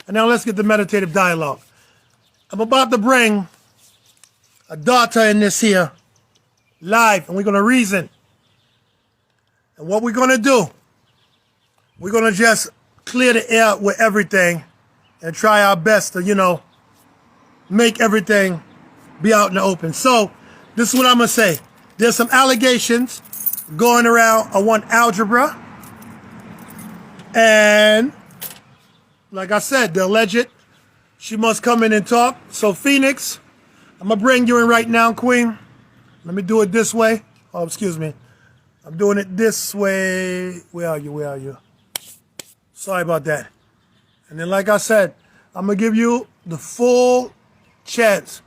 And now let's get the meditative dialogue. I'm about to bring a daughter in this here live, and we're going to reason. And what we're going to do, we're going to just clear the air with everything and try our best to, make everything be out in the open. So this is what I'm going to say. There's some allegations going around. I want algebra. And like I said, the alleged, she must come in and talk. So Phoenixx, I'm going to bring you in right now, Queen. Let me do it this way. Oh, excuse me. I'm doing it this way. Where are you? Where are you? Sorry about that. And then like I said, I'm going to give you the full chance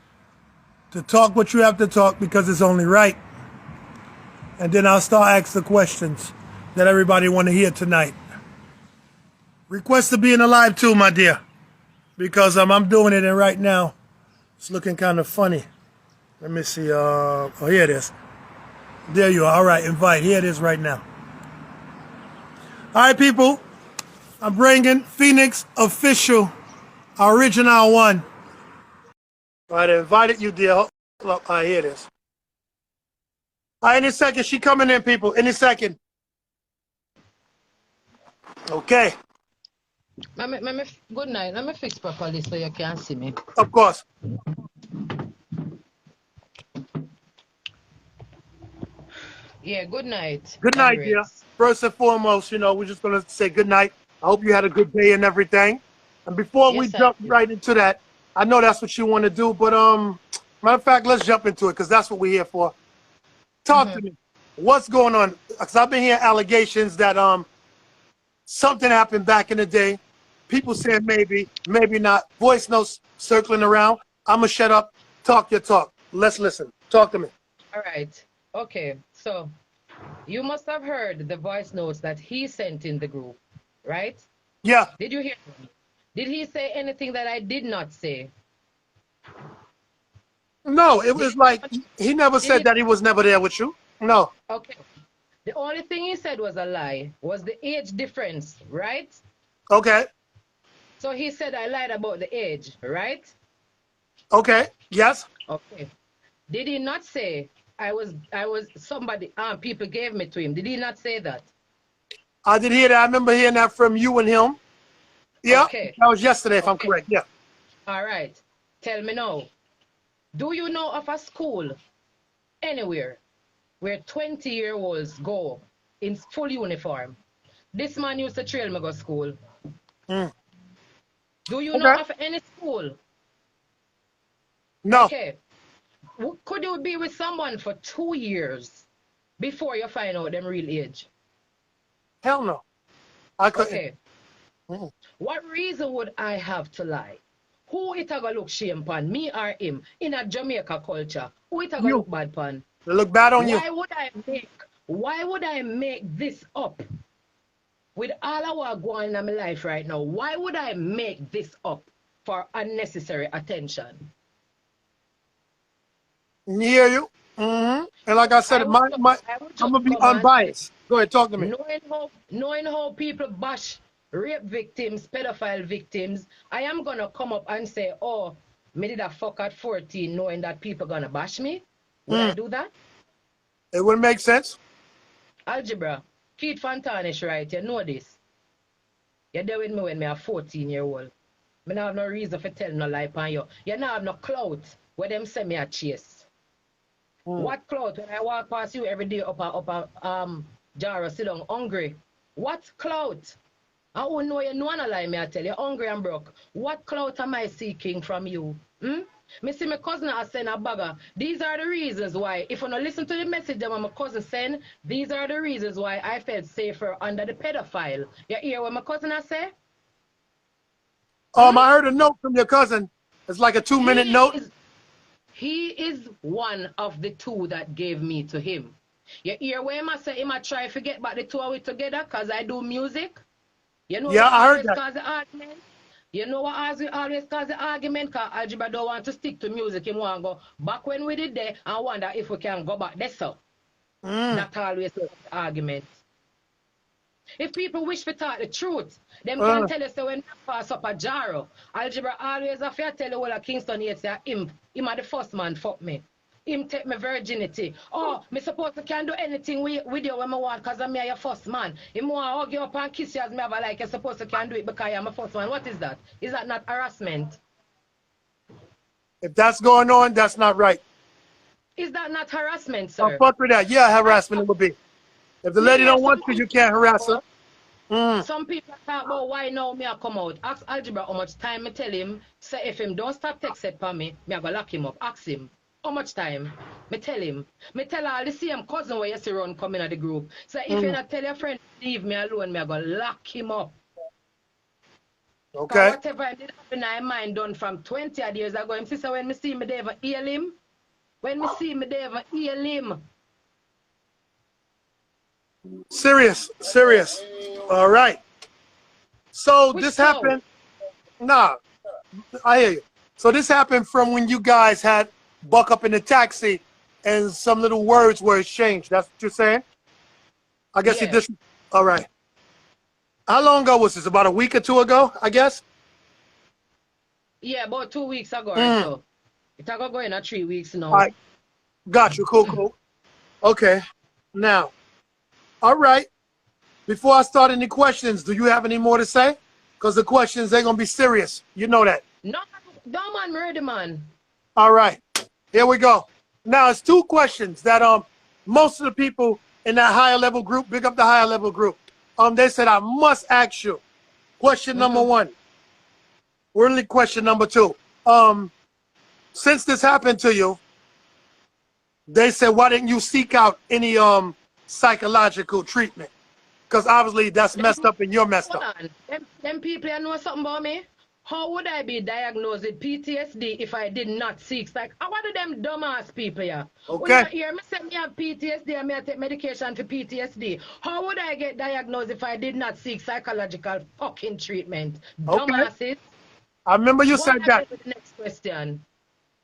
to talk what you have to talk because it's only right. And then I'll start asking the questions that everybody want to hear tonight. Request to be in the live too, my dear, because I'm doing it and right now it's looking kind of funny. Let me see. Oh, here it is. There you are. All right, invite. Here it is right now. All right, people. I'm bringing Phoenixx official, original one. All right, I invited you, dear. Look, all right, here it is. All right, in a second, she coming in, people. In a second. Okay. Good night. Let me fix properly so you can see me. Of course. Yeah, good night. Good night, dear. First and foremost, we're just going to say good night. I hope you had a good day and everything. And before we jump right into that, I know that's what you want to do, but matter of fact, let's jump into it because that's what we're here for. Talk to me. What's going on? Because I've been hearing allegations that something happened back in the day. People saying maybe, maybe not. Voice notes circling around. I'm going to shut up. Talk your talk. Let's listen. Talk to me. All right. Okay. So you must have heard the voice notes that he sent in the group, right? Yeah. Did you hear me? Did he say anything that I did not say? No, it was like he never said that he was never there with you. No. Okay. The only thing he said was a lie, was the age difference, right? Okay. So he said I lied about the age, right? Okay. Yes. Okay. Did he not say I was somebody people gave me to him? Did he not say that? I did hear that. I remember hearing that from you and him. Yeah. Okay. That was yesterday, if I'm correct. Yeah. All right. Tell me now. Do you know of a school anywhere where 20-year-olds go in full uniform? This man used to trail me go to school. Do you know of any school? No. Okay. Could you be with someone for 2 years before you find out them real age? Hell no. I couldn't. Okay. What reason would I have to lie? Who it a go look shame pan, me or him, in a Jamaica culture? Who it a go look bad pan? They look bad on you. Why would I make this up? With all I going in my life right now, why would I make this up for unnecessary attention? Hear you. And like I said, I'm gonna be unbiased. Go ahead, talk to me. Knowing how people bash rape victims, pedophile victims, I am gonna come up and say, oh, me did a fuck at 14, knowing that people gonna bash me. Would I do that? It wouldn't make sense. Algebra. Keith Fontanish, right? You know this. You're there with me when me a 14-year-old. Me not have no reason for telling no lie upon you. You not have no clout where them say me a chase. What clout when I walk past you every day up a jar sit down hungry? What clout? I won't know you know a lie me I tell you hungry and broke. What clout am I seeking from you? Me see my cousin I send a bagger. These are the reasons why. If you don't listen to the message that my cousin send, these are the reasons why I felt safer under the pedophile. You hear what my cousin I say? I heard a note from your cousin. It's like a 2-minute note. He is one of the two that gave me to him. You hear what him I say? Him I try to get back the two of we together because I do music. You know yeah, I heard that. Cause the argument? You know what always cause the argument? Because Algebra don't want to stick to music. He want to go back when we did there and wonder if we can go back there. So that always the argument. If people wish to talk the truth, them can tell us that when I pass up a jarro, algebra always have to tell you all a Kingston here say him are the first man fuck me. Him take my virginity. Oh, me supposed to can do anything with you when I want because I'm your first man. Him want to hug you up and kiss you as me have a like you supposed to can do it because I'm a first man. What is that? Is that not harassment? If that's going on, that's not right. Is that not harassment, sir? I'm fuck with that. Yeah, harassment it would be. If the lady don't want you, you can't harass her. Some people talk about why now me I come out. Ask Algebra how much time me tell him. Say if him don't stop texting for me I go lock him up. Ask him. How much time? Me tell him. Me tell all the same cousin where you see run coming at the group. So if you not tell your friend leave me alone, me I go lock him up. Okay. Whatever I did happen in my mind done from 20 odd years ago. Him sister when me see me they ever heal him. When me see me they ever heal him. Serious. All right. So this happened. Nah, I hear you. So this happened from when you guys had Buck up in the taxi and some little words were exchanged. That's what you're saying? I guess you just. All right. How long ago was this? About a week or two ago, I guess? Yeah, about 2 weeks ago or so. It's going in 3 weeks now. All right. Got you. Cool. Okay. Now, all right. Before I start any questions, do you have any more to say? Because the questions, they're going to be serious. You know that. No, man, I'm ready, man. All right. Here we go. Now, it's 2 questions that most of the people in that higher level group, big up the higher level group, they said I must ask you. Question number 1. Really question number 2. Since this happened to you, they said, why didn't you seek out any psychological treatment? Because obviously that's messed up and you're messed up. Them people you know something about me? How would I be diagnosed with PTSD if I did not seek? Like, what do them dumbass people here? Okay. When you hear me say me have PTSD and me take medication for PTSD, how would I get diagnosed if I did not seek psychological fucking treatment? Okay. Dumbasses. I remember you said that. The next question.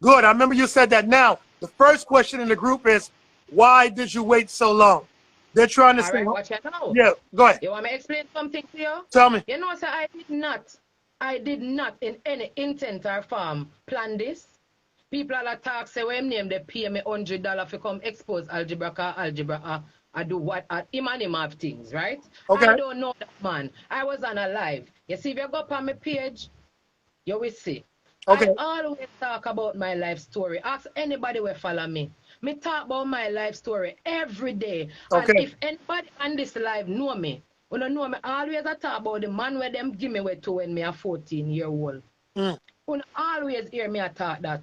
Good. I remember you said that. Now, the first question in the group is, why did you wait so long? They're trying to say. Right, watch it now. Yeah, go ahead. You want me to explain something to you? Tell me. You know, sir, I did not in any intent or form plan this. People are talk say when name they pay me $100 to come expose algebra. I do what him and him have things, right? Okay. I don't know that man. I was on a live. You see, if you go up on my page, you will see. Okay. I always talk about my life story. Ask anybody who follow me. Me talk about my life story every day. Okay. And if anybody on this live know me, you know me always I talk about the man where them give me with to when me a 14-year-old. You always hear me talk that,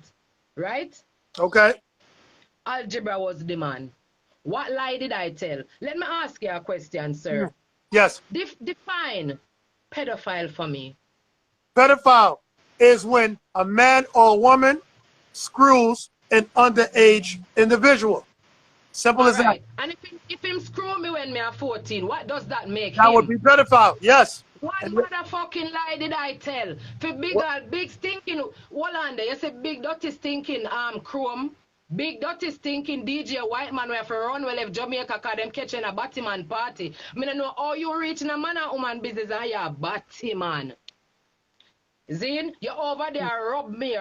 right? Okay. Algebra was the man. What lie did I tell? Let me ask you a question, sir. Yes. Define pedophile for me. Pedophile is when a man or a woman screws an underage individual. Simple as that. And if him screw me when me are 14, what does that make That him? would be pedophile, yes. What motherfucking lie did I tell? For big stinking Wallanda, you say big dirty stinking Chrome, big dirty stinking DJ white man where for run well if Jamaica cause them catching a Batman party. Me don't know how you reach in a man and woman business and you're a Batman. Zine, you over there rub me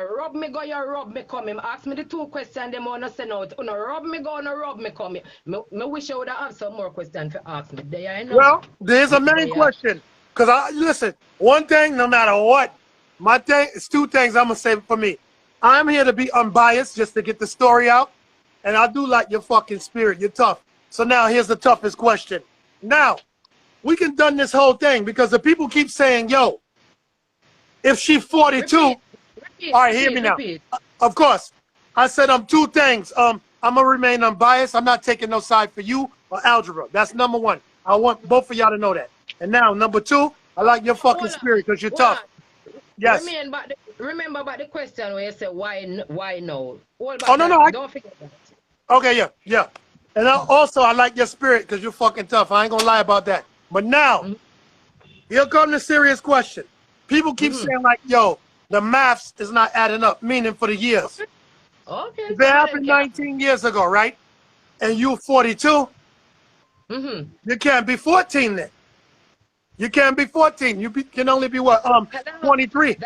go, you rub me come. Ask me the 2 questions them wanna send out. You rub me go, no rub me come. Me wish you would have some more questions to ask me. There you know. Well, there's a main question. Because listen, one thing, no matter what, my thing is 2 things I'm gonna say for me. I'm here to be unbiased just to get the story out. And I do like your fucking spirit. You're tough. So now here's the toughest question. Now, we can done this whole thing because the people keep saying, yo, if she's 42, repeat, all right, hear me now. Of course, I said 2 things. I'm gonna remain unbiased. I'm not taking no side for you or algebra. That's number 1. I want both of y'all to know that. And now, number 2, I like your fucking spirit because you're tough. Yes. Remember about the question where you say why no? Oh no, don't forget that. Okay, yeah. And I like your spirit because you're fucking tough. I ain't gonna lie about that. But now, here comes the serious question. People keep saying like, yo, the maths is not adding up, meaning for the years. Okay. If it happened 19 years ago, right? And you're 42, you can't be 14 then. You can't be 14. Can only be what? Hello? 23.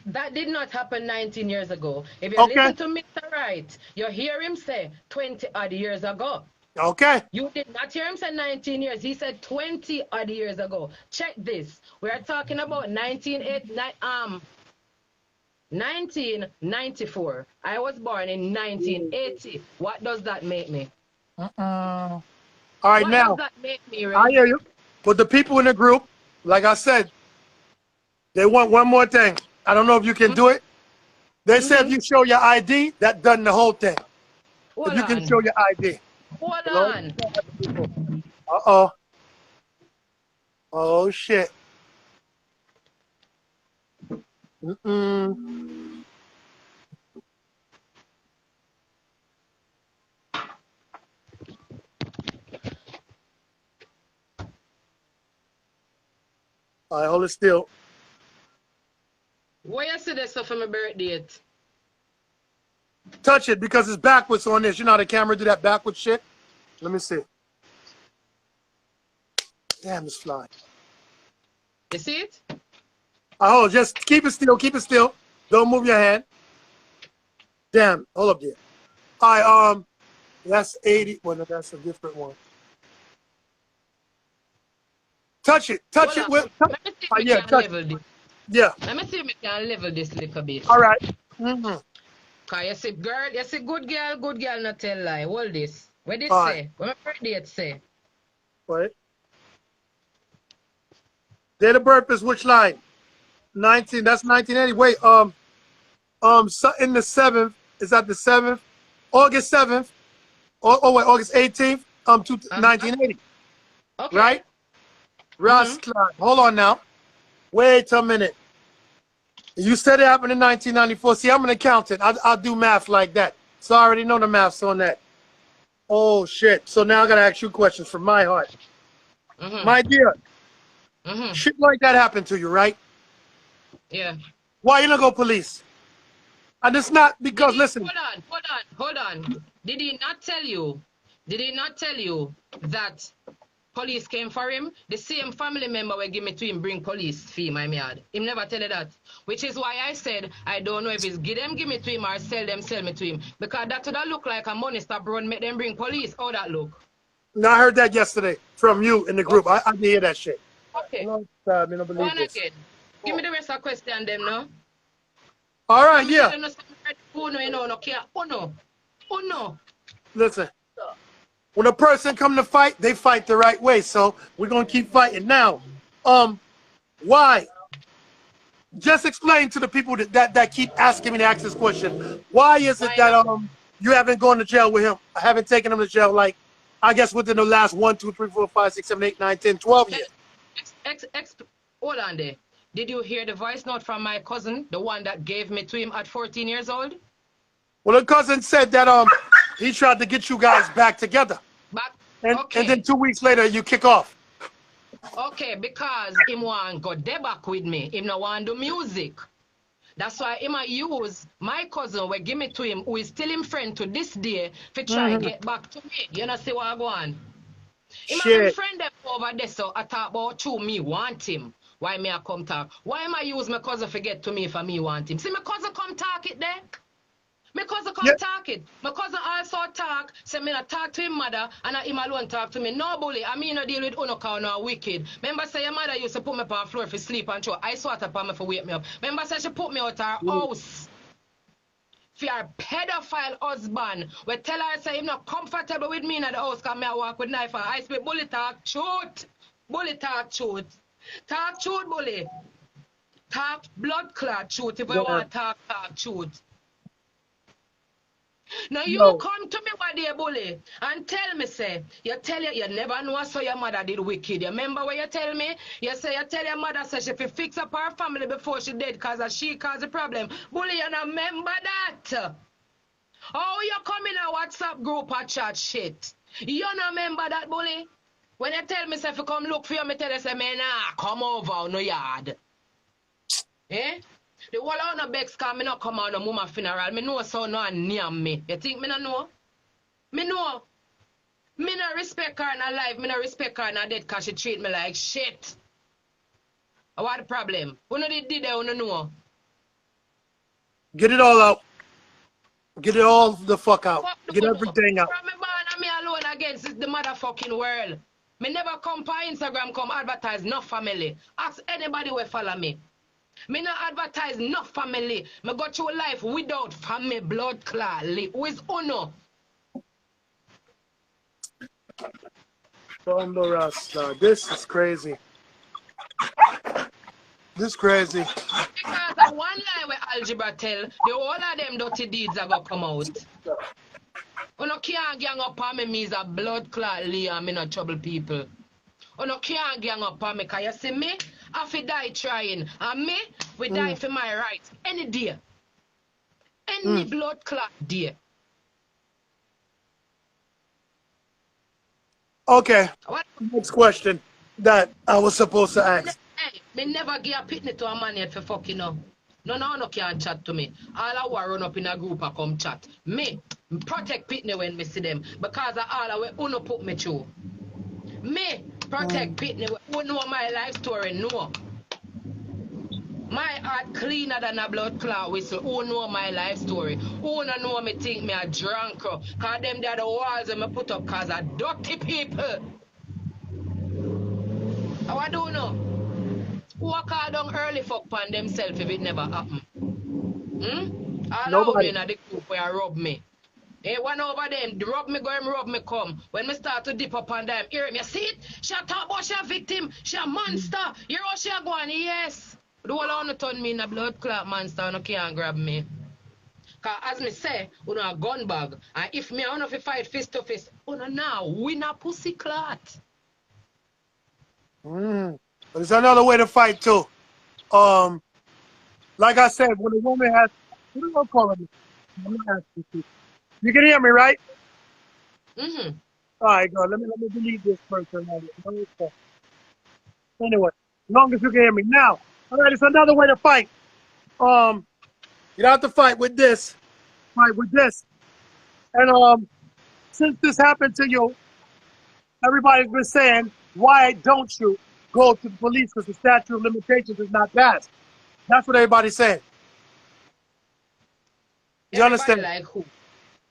That did not happen 19 years ago. If you Okay. listen to Mr. Right, you hear him say 20 odd years ago. Okay. You did not hear him say 19 years. He said 20 odd years ago. Check this. We are talking about 1994. I was born in 1980. What does that make me? All right, What does now that make me, I Red? hear you. But the people in the group, like I said, they want one more thing. I don't know if you can do it. They say if you show your ID, that done the whole thing. If Hold you can show on. your ID. Hold Lord, on. uh-oh. Oh, shit. Mm-mm. All right, hold it still. Where you see this stuff for my birthday? Touch it because it's backwards on this. You know how the camera do that backwards shit? Let me see. Damn, it's flying. You see it? Oh, just keep it still. Keep it still. Don't move your hand. Damn, hold up there. All right, that's 80. Well, no, that's a different one. Touch it. Touch it with. Let me see if we Yeah, can touch level it. this. Yeah. Let me see if we can level this little bit. All right. Mm-hmm. Cause you see, girl, you see, good girl, not tell lie. Hold this. What did it All say? What my birthday it say? Wait. Date of birth is which line? 19. That's 1980. Wait. So in the 7th. Is that the 7th? August 7th. Oh wait, August 18th. 1980. Okay. Right? Rascal. Hold on now. Wait a minute. You said it happened in 1994. See, I'm an accountant. I'll do math like that. So I already know the maths on that. Oh, shit. So now I got to ask you questions from my heart. My dear, shit like that happened to you, right? Yeah. Why you not go police? And it's not because, listen. Hold on. Did he not tell you that police came for him? The same family member will give me to him bring police fee my yard. Him never tell you that. Which is why I said I don't know if it's give me to him or sell me to him. Because that would look like a money stop run, make them bring police. How that look? No, I heard that yesterday from you in the group. I did hear that shit. Okay. Long time, I don't believe One this. again. Give me the rest of the question them now. All right, yeah. Listen. When a person come to fight, they fight the right way. So we're gonna keep fighting. Now, why? Just explain to the people that keep asking me to ask this question. Why is it that you haven't gone to jail with him? I haven't taken him to jail like I guess within the last 1, 2, 3, 4, 5, 6, 7, 8, 9, 10, 12 years. Hold on there. Did you hear the voice note from my cousin, the one that gave me to him at 14 years old? Well, the cousin said that he tried to get you guys back together. And then 2 weeks later you kick off. Okay, because him want go back with me. Him no want do music. That's why him a use my cousin will give me to him, who is still him friend to this day, to try get back to me. You know see what I go on? Him and him friend them over there, so I talk about you, me want him. Why me I come talk? Why am I use my cousin to get to me for me want him? See my cousin come talk it there? My cousin come talk it. My cousin also talk, say me not talk to him mother, and him alone talk to me. No bully, I mean no deal with uno no wicked. Remember say your mother used to put me on the floor for sleep and throw ice water upon me for wake me up. Remember say she put me out her house for her pedophile husband. We tell her say him not comfortable with me in the house because me I walk with knife and ice with bully talk truth. Bully talk truth. Talk truth, bully. Talk blood clot truth if you want talk truth. Now you come to me one day, bully, and tell me, say, you never know so your mother did wicked. You remember what you tell me? You say you tell your mother say she fix up her family before she dead because she caused the problem. Bully, you not remember that? Oh, you come in a WhatsApp group or chat shit. You not remember that, bully? When you tell me say if you come look for you, me tell you say, man, nah, come over on no yard. Eh? The whole of no begs because me not come out no mama funeral. Me know so no near me. You think me not know? Me know. Me not respect her in her life. Me not respect her in her death because she treat me like shit. What the problem? Who no did that, who no know? Get it all out. Get it all the fuck out. Fuck the Get who know. everything out. From me born and me alone against the motherfucking world. Me never come for Instagram come advertise no family. Ask anybody who follow me. Me not advertise no family. Me go through life without family blood clot. Who is Uno? This is crazy. This crazy. Because of one lie where algebra tell, the whole of them dirty deeds are gonna come out. Uno can't gang up on me is a blood clot Lee and me not trouble people. Uno can't gang up on me, cause you see me, I fi die trying. And me, we die for my rights. Any day. Any blood clot day. Okay. What? Next question that I was supposed to ask. Hey, me never give a pitney to a man yet for fucking up. No can chat to me. All I want run up in a group and come chat. Me protect pitney when me see them. Because of all the way uno put me through. Me protect pitney when who know my life story, no. My heart cleaner than a blood clot whistle. Who know my life story? Who no know me think me a drunk? Cause them they are the walls that me put up cause of dirty people. How I do know? Who a call down early fuck pan themselves if it never happen? All out me in the group where I rub me. Hey, one over them, rub me go and rub me come. When me start to dip up on them, hear me, see it? She talk about she a victim, she a monster. You know she a going, yes. The whole on turn me in a blood clot monster, no can't grab me. Cause as me say, you know a gun bag. And if me I want to fight fist to fist, you know now win a pussy clot. There's another way to fight too. Like I said, when a woman has, what do I call it? You can hear me, right? All right, go. Let me delete this person. Anyway, as long as you can hear me now. All right, it's another way to fight. You don't have to fight with this. Fight with this. And since this happened to you, everybody's been saying, why don't you go to the police because the statute of limitations is not passed? That's what everybody's saying. You understand? Like who?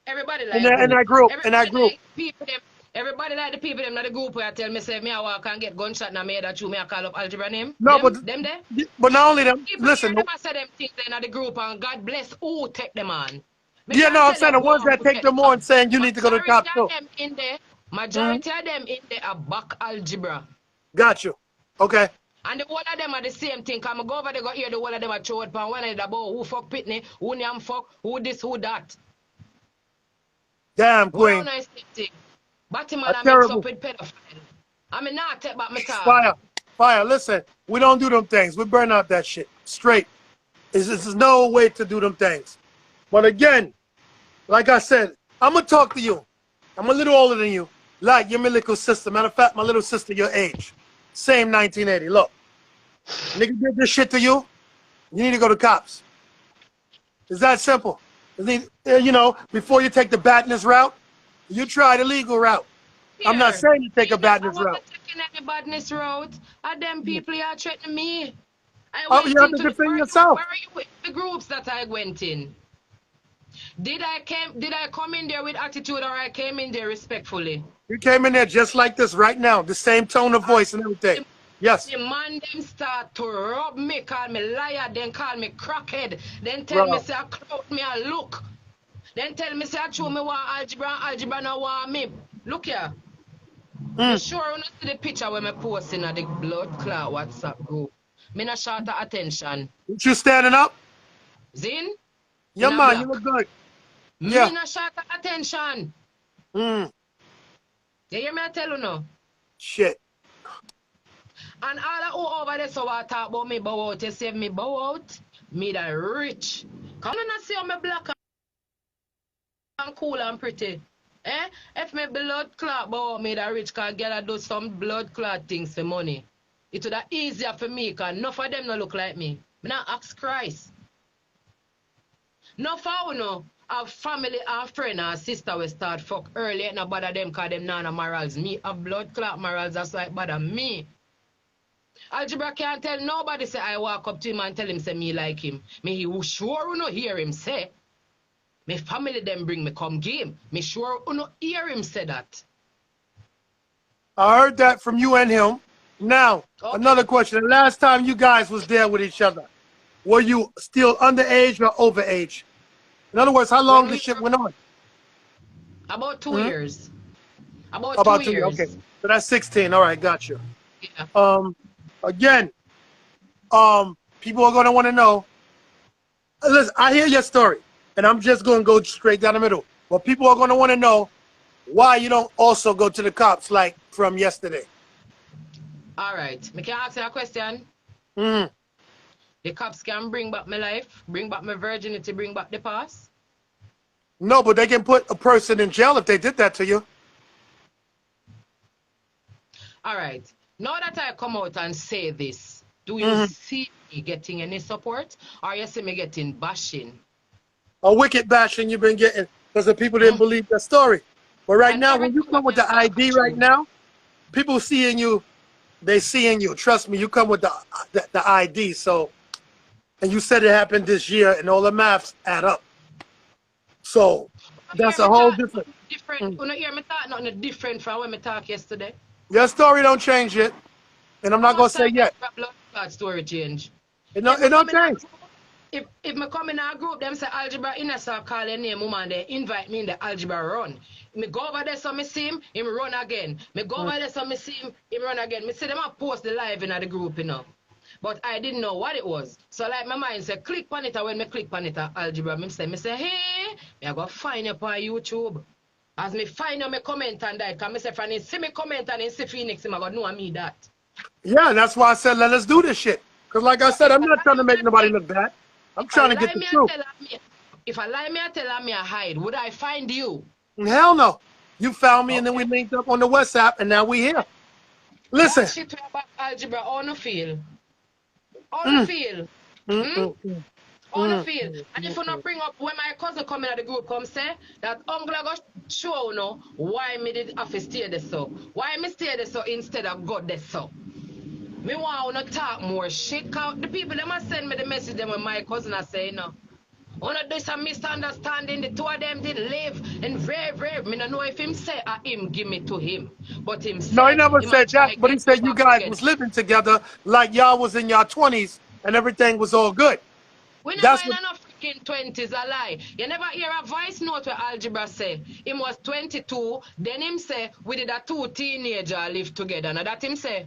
Everybody like in that group. Like people them. Everybody like the people them in the group where I tell me say me I walk and get gunshot and I made that you me I call up algebra name. No, them there. But not only them. People listen. Them I say them things in the group and God bless who take them on. Yeah, no, I'm saying the ones that take them on saying you need to go to the cops too. Majority of them in there are back algebra. Got you. Okay. And the whole of them are the same thing. Come go over there, go hear the whole of them are throw it pan one of the about who fuck Pitney, who name fuck, who this, who that. Damn, Queen. Nice thing. Batman I mix up with pedophile. I mean not take back my talk. Fire, listen, we don't do them things. We burn out that shit. Straight. This is no way to do them things. But again, like I said, I'm gonna talk to you. I'm a little older than you. Like you're my little sister. Matter of fact, my little sister your age. Same 1980. Look. Nigga did this shit to you, you need to go to cops. It's that simple. You know, before you take the badness route, you try the legal route. I'm not saying you take a badness route. I'm not taking any badness route. And them people are threatening me. You have to defend yourself. Where are you with the groups that I went in? Did I come in there with attitude or I came in there respectfully? You came in there just like this right now, the same tone of voice and everything. Yes. The man them start to rub me, call me liar, then call me crackhead, then tell me say I clout me and look. Then tell me say I show me want algebra no want me. Look here. You sure you see the picture when I post in the blood clot WhatsApp group? Me not short of attention. You standing up? Zin? Yeah, man, you look good. Me not short of attention. You hear me I tell you no? Shit. And all of who over there so I talk about me bow out, you save me bow out, me that rich. Come on and see how me black and cool and pretty. If me blood clot bow out, me that rich, cause girl I do some blood clot things for money. It would be easier for me, cause enough of them no look like me. Me not ask Christ. Enough of no have family and friend and sister will start fuck early, ain't no bother them cause them nana morals. Me have blood clot morals, that's why it bother me. Algebra can't tell nobody say I walk up to him and tell him say me like him. Me he sure no hear him say. Me family them bring me come game. Me sure no hear him say that. I heard that from you and him. Now, Okay. another question. The last time you guys was there with each other, were you still underage or overage? In other words, how long this shit went on? About 2 years. About, About 2 2 years. years. Okay. So that's 16. All right, got you. Yeah. Again, people are gonna want to know. Listen, I hear your story, and I'm just gonna go straight down the middle. But people are gonna want to know why you don't also go to the cops like from yesterday. All right. Me can ask you a question. The cops can bring back my life, bring back my virginity, bring back the past. No, but they can put a person in jail if they did that to you. All right. Now that I come out and say this, do you see me getting any support, or you see me getting bashing? A wicked bashing you've been getting because the people didn't believe the story. But right And now, when you everything come with the about ID right now, people seeing you, they seeing you. Trust me, you come with the ID. So, and you said it happened this year, and all the maths add up. So that's a whole different. You don't hear me talk nothing different from when me talk yesterday. Your story don't change it, and I'm not gonna say yet. That story change. It don't change. If me come in a group, them say algebra in a so call your name, woman, they invite me in the algebra run. Me go over there so me see him run again. Me go over there so me see him run again. Me see them a post the live in the group, you know. But I didn't know what it was. So like my mind said, click on it, and when me click on it, algebra, me say, hey, me I go find you on YouTube. As me find you, me comment on that, because me say, if I see me comment and see Phoenixx, I go know me that. Yeah, that's why I said let us do this shit. Because like I said, I'm not trying to make nobody look bad. I'm trying to get the truth. If I lie me, I tell me I hide. Would I find you? Hell no. You found me, and then we linked up on the WhatsApp, and now we here. Listen. That shit about algebra on the field. On the field. On the field. And if you not bring up when my cousin come in at the group come say that uncle I got show no why me did have to stay there so. Why me stay there so instead of God there so. Me want to talk more shit. The people them a send me the message them when my cousin I say no. One of this a misunderstanding. The two of them did live and very. Me don't know if him say or him give me to him. But him say, no, he never said that, but he said you guys was living together like y'all was in your 20s and everything was all good. We never in no freaking 20s, a lie. You never hear a voice note where algebra say him was 22, then him say we did a 2 teenager live together. Now that him say.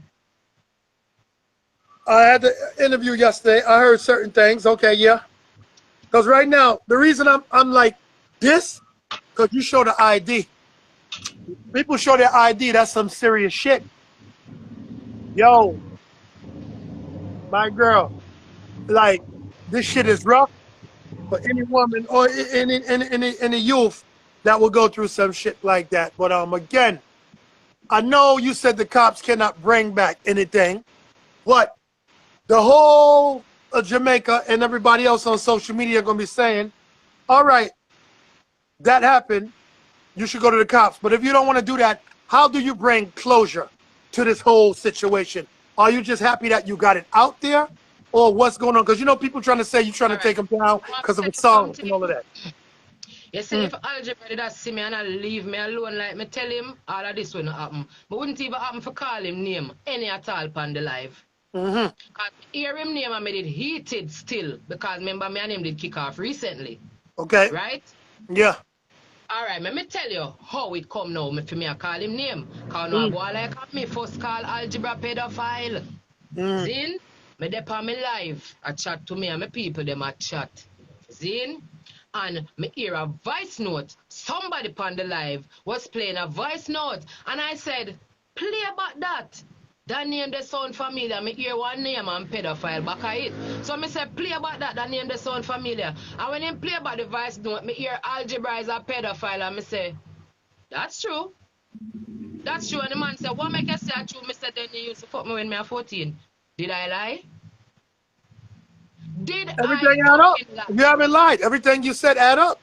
I had the interview yesterday. I heard certain things. Okay, yeah. Because right now, the reason I'm like this, because you show the ID. People show their ID, that's some serious shit. Yo, my girl, like, this shit is rough for any woman or any youth that will go through some shit like that. But again, I know you said the cops cannot bring back anything, but the whole of Jamaica and everybody else on social media are going to be saying, all right, that happened. You should go to the cops. But if you don't want to do that, how do you bring closure to this whole situation? Are you just happy that you got it out there? Or what's going on? Because you know people trying to say you're trying to take them down because of a song and all of that. You see, if algebra did that see me and I leave me alone, like me tell him all of this will not happen. But wouldn't even happen for call him name any at all upon the live. Because hear him name I made it heated still. Because remember me and him did kick off recently. Okay. Right? Yeah. All right, let me tell you how it come now for me I call him name. Because now I go like me first call algebra pedophile. Zin, me dey on me live. I chat to me and my people them a chat. Zin, and me hear a voice note. Somebody on the live was playing a voice note. And I said, play about that. That name they sound familiar. Me hear one name and pedophile back at it. So me say play about that. That name they sound familiar. And when him play about the voice note, me hear algebra is a pedophile. And me say, that's true. That's true. And the man said, what make you say that's true? Me said, then you used to fuck me when me was 14. Did I lie? Did everything I add up? lie? You haven't lied. Everything you said add up.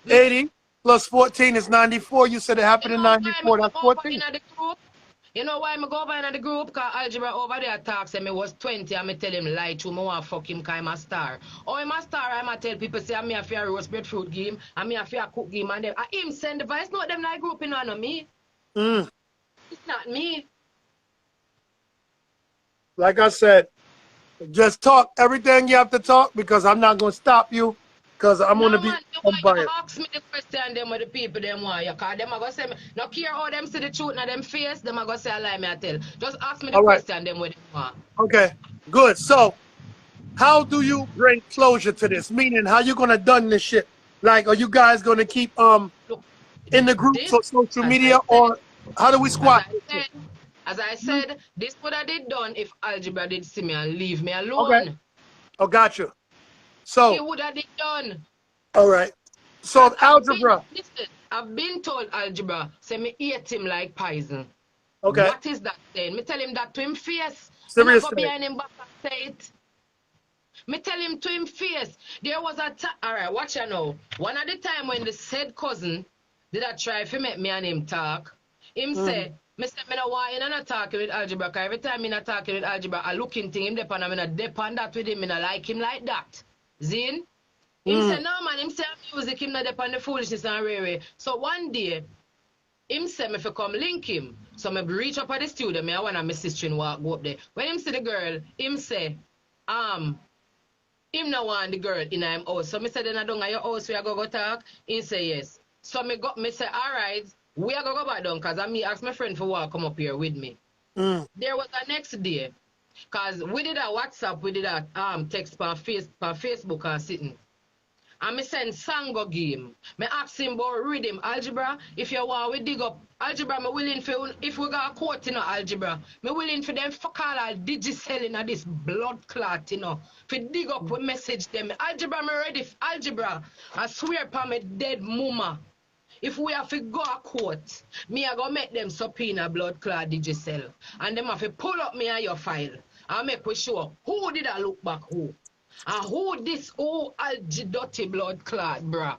80 plus 14 is 94. You said it happened in 94. That's 14. You know why I go over in the group? Because Algebra over there talks and me was 20 and me tell him lie to me want fuck him because I'm a star. Oh, I'm a star, I'm a tell people say I'm a fair roast breadfruit game, I'm a fair cook game and them. I him send the voice, not them like group in on me. Mm. It's not me. Like I said, just talk everything you have to talk because I'm not going to stop you because I'm going to No be man, you want you unbiased. ask me the question them with the people them want you cause them are gonna say me no care how them see the truth in them face, them are gonna say I lie me I tell. Just ask me the All right. question them with them want. Okay. Good. So, how do you bring closure to this? Meaning, how you going to done this shit? Like, are you guys going to keep Look, in the groups this or social as media I said, or how do we as squat I this shit? said, as I said, this would have did done if Algebra did see me and leave me Okay. alone. Oh, gotcha. He So, would have did done. all right. Cause So, algebra. I've been told Algebra, say me eat him like poison. Okay. What is that saying? Me tell him that to him face. Me not Serious go thing. behind him back and say it. Me tell him to him face. There was a time. Alright, watch you now. One of the time when the said cousin did I try to make me and him talk, him say, me say me no want him not talking with Algebra, cause every time me not talking with Algebra, I looking thing him depend and me not depend that with him, me not like him like that. Zin? Him say no man, him say music, him not depend the foolishness and rare. So one day, him say me fi come link him. So me reach up at the studio, me I want my sister in walk go up there. When him see the girl, him say, him no want the girl in him house. So me say, then I don't at your house, we are go talk. He say yes. So me say, all right, we are go back down, cause I me ask my friend for walk come up here with me. There was a next day, cause we did a WhatsApp, we did a text per Facebook and sitting. And me send Sango game. Me ask him about rhythm, Algebra. If you want, we dig up Algebra. Me willing for if we got a quote, Algebra. Me willing for them fuck all digicel in this blood clot, For dig up, we message them. Algebra, me ready. Algebra, I swear upon me dead mama. If we have to go a court, me I go make them subpoena blood clot digicel. And them have to pull up me and your file. And make we sure who did I look back who. And who this dirty blood clot, bruh?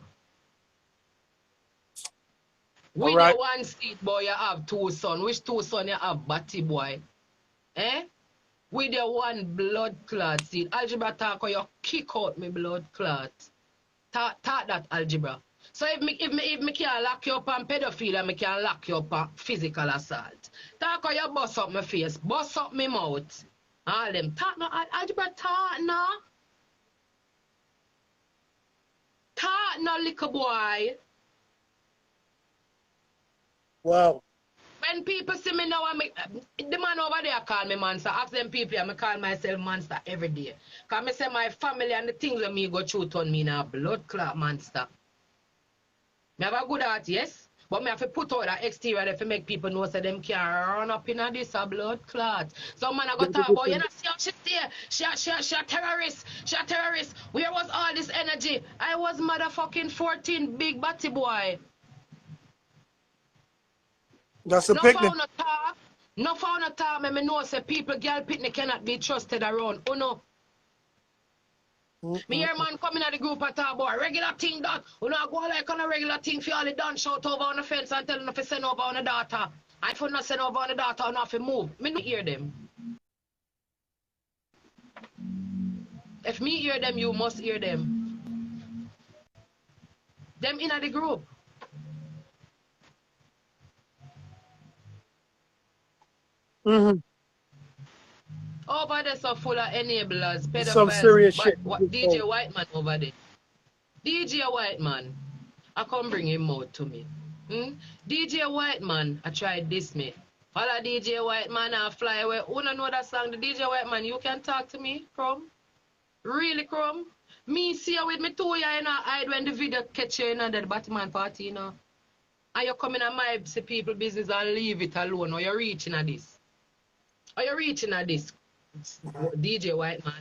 All With right. the one seat boy you have two son. Which two son you have, Batty boy? Eh? With the one blood clot seat. Algebra talk or you kick out me blood clot. Talk that Algebra. So if me can lock you up on pedophilia, me can lock you up on physical assault. Talk or you bust up my face, bust up my mouth. All them. Talk no Algebra talk no. Talk no little boy. Wow. When people see me now, the man over there call me monster. Ask them people, I call myself monster every day. Because I say my family and the things that me go through on me now, blood clot monster. Me have a good heart, yes. But me have to put out that exterior there to make people know so them can run up in this a blood clot. Some man I go talk about, you know, see how she stay. She a terrorist. She a terrorist. Where was all this energy? I was motherfucking 14, big batty boy. That's a No picnic. found a talk. No found a talk. Me know say people, girl picnic cannot be trusted around. Oh no. Me hear man coming at the group and talk about regular thing that. You know, go like on a regular thing for all the done shout over on the fence and tell them to send over on the data. And if you not send over on the data, or not to move. Me no hear them. If me hear them, you must hear them. Them in the group. Over there so full of enablers, Some pedophiles, serious but shit. what DJ Whiteman over there. DJ Whiteman, I come bring him out to me. DJ Whiteman, I tried this me. All a DJ Whiteman I fly away. Who don't know that song? The DJ Whiteman, you can talk to me, Chrome? Really, Chrome? Me see you with me too, you know, hide when the video catch you in the Batman party, you know. And you come in and my people business and leave it alone, or you're reaching at this. Or you're reaching at this, DJ Whiteman.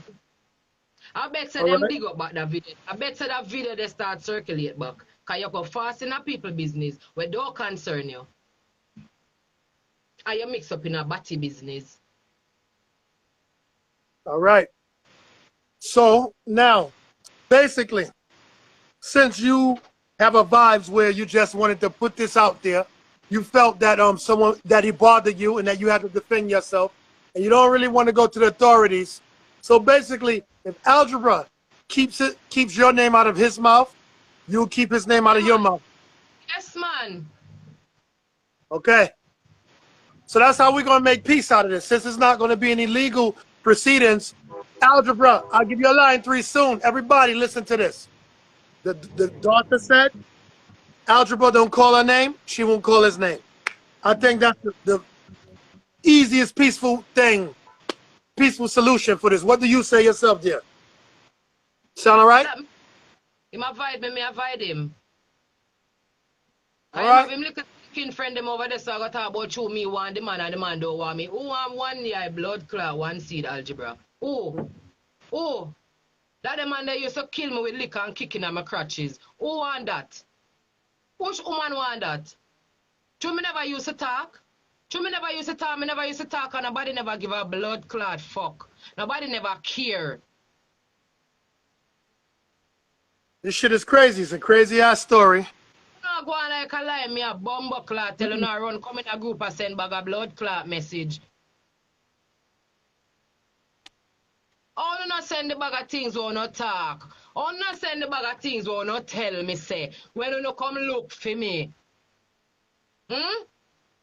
I bet say them dig up back that video. I bet say that video they start circulate back. Cause you go fast in a people business where don't concern you. And you mix up in a batty business. All right. So now, basically, since you have a vibes where you just wanted to put this out there, you felt that someone that he bothered you and that you had to defend yourself, and you don't really want to go to the authorities. So basically, if algebra keeps your name out of his mouth, you'll keep his name out of your mouth. Yes, man. Okay. So that's how we're gonna make peace out of this. Since it's not gonna be any legal proceedings, algebra, I'll give you a line 3 soon. Everybody listen to this. The daughter said, algebra don't call her name, she won't call his name. I think that's the easiest peaceful thing, peaceful solution for this. What do you say yourself, dear? Sound all right? Him avoid me avoid him. All right. Him little kin friend them over there, so I got talk about you, me want the man and the man don't want me. Who want one year blood clot, one seed algebra? Who? Who? That the man that used to kill me with liquor and kicking at my crutches. Who want that? Which woman want that? True, me never used to talk. True, me never used to talk. Me never used to talk and nobody never give a blood clot fuck. Nobody never care. This shit is crazy. It's a crazy ass story. No go on like a lie, me a bumbo clot tell you no run come in a group and send back a blood clot message. Oh, no, not send the bag of things or not talk. Oh, not send the bag of things or not tell me say. When you no come look for me. You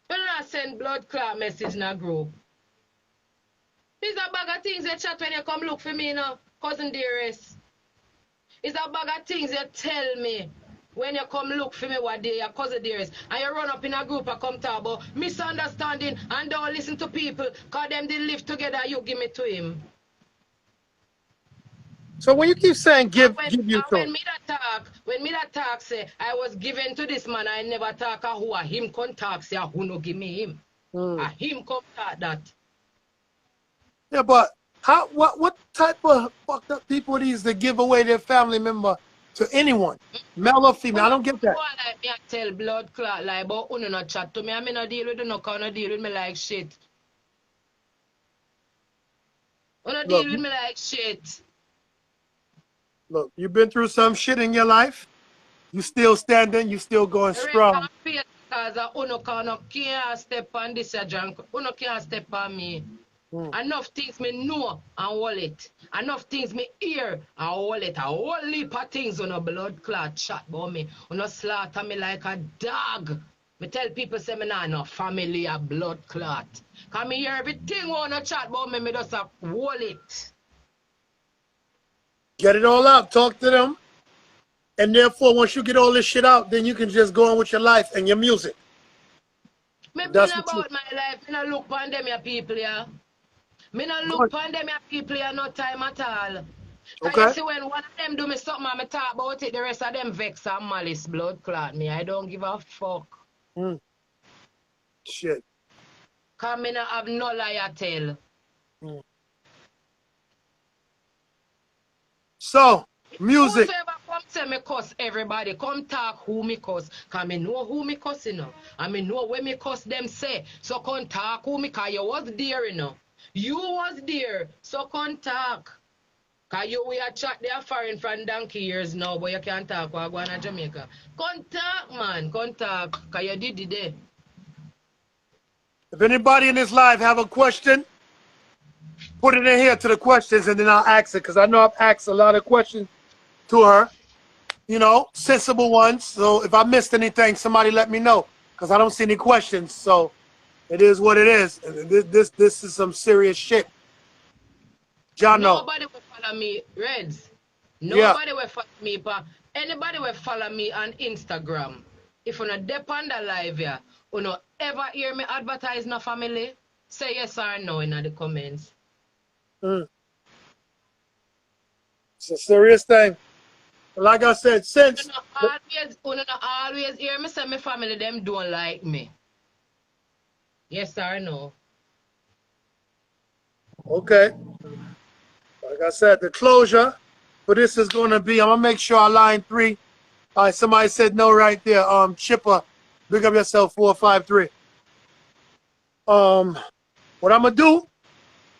not send blood clot message in a group. It's a bag of things you chat when you come look for me, you know, cousin dearest. It's a bag of things you tell me when you come look for me what day, your cousin dearest. And you run up in a group and come talk about misunderstanding and don't listen to people because them they live together, you give me to him. So when you keep saying give you to when me that talk say I was given to this man, I never talk a who a him come talk say who no give me him. A him come talk that. Yeah, but what type of fucked up people are these that give away their family member to anyone, male or female? I don't get that. Like me I tell blood clot like but uno not chat to me. I mean no deal with you, no can no deal with me like shit. Uno deal with me like shit. Look, you've been through some shit in your life. You still standing. You still going strong. Because uno can't step on this junk. Uno can't step on me. Enough things me know and hold it. Enough things me hear and hold it. A whole heap of things on a blood clot chat about me. Uno slaughter me like a dog. Me tell people say me nah no family a blood clot. Cause me hear everything wanna chat about me just hold it. Get it all out. Talk to them. And therefore, once you get all this shit out, then you can just go on with your life and your music. Me been about my life. Me not look upon them people, yeah. Me not look upon them people, yeah, no time at all. Okay. You see, when one of them do me something and me talk about it, the rest of them vex and malice blood clot me. I don't give a fuck. Shit. Cause me not have no lie to tell. So, music. Whosoever come say me cuss everybody, come talk who me cuss. Cause me know who me cuss, you know. And me know when me cuss them say. So come talk who me, cause you was there, you know. You was there, so come talk. Cause you we a chat there foreign from donkey years now, but you can't talk while going to Jamaica. Come talk, man, come talk. Cause you did it there. If anybody in this live have a question, put it in here to the questions and then I'll ask it, because I know I've asked a lot of questions to her, you know, sensible ones. So if I missed anything, somebody let me know, because I don't see any questions. So it is what it is. This is some serious shit. Y'all know. Nobody will follow me, Reds. Nobody will follow me, but anybody will follow me on Instagram. If you not depend on live here, you not ever hear me advertise no family, say yes or no in the comments. It's a serious thing. Like I said, since you not always hear me say my family them don't like me. Yes or no? Okay. Like I said, the closure for this is going to be, I'm going to make sure I line 3. All right, somebody said no right there. Chipper, big up yourself, 453. What I'm going to do,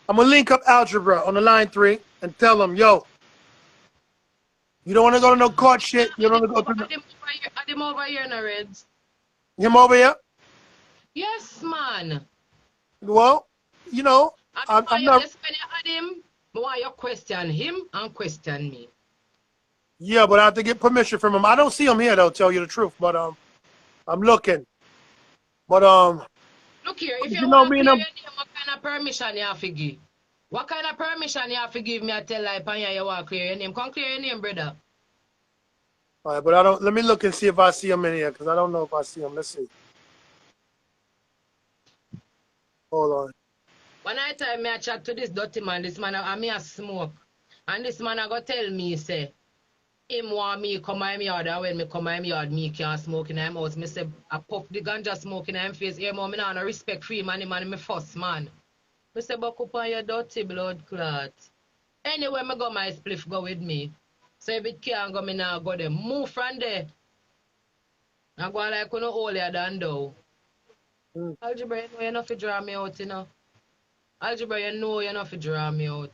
I'm going to link up algebra on the line 3 and tell them, yo, you don't want to go to no court shit. You don't want to go to no... I them over here, no Reds. Him over here? Yes, man. Well, you know, And I'm you not. just when you add him, I want you question him and question me. Yeah, but I have to get permission from him. I don't see him here though. Tell you the truth, but I'm looking. But Look here, if you you know want to me and clear your him. name, what kind of permission you have to give? What kind of permission you have to give me? I tell like you want to clear your name. Come clear your name, brother. All right, but I don't. Let me look and see if I see him in here because I don't know if I see him. Let's see. Hold on. One night time me I chat to this dirty man, this man and me a smoke. And this man a go tell me, say, him want me come in my yard, and when me come in my yard, me can't smoke in him house. Me say, I puff the ganja smoke in him face. Here, man, me nah no respect for him, man, me first man. Me say, buck up on your dirty blood clot. Anyway, me go my spliff go with me. So if it can't go, me now go there. Move from there. I go like you know holier than thou. Mm. Algebra, you know you're not fi draw me out, you know. Algebra, you know you're not fi draw me out.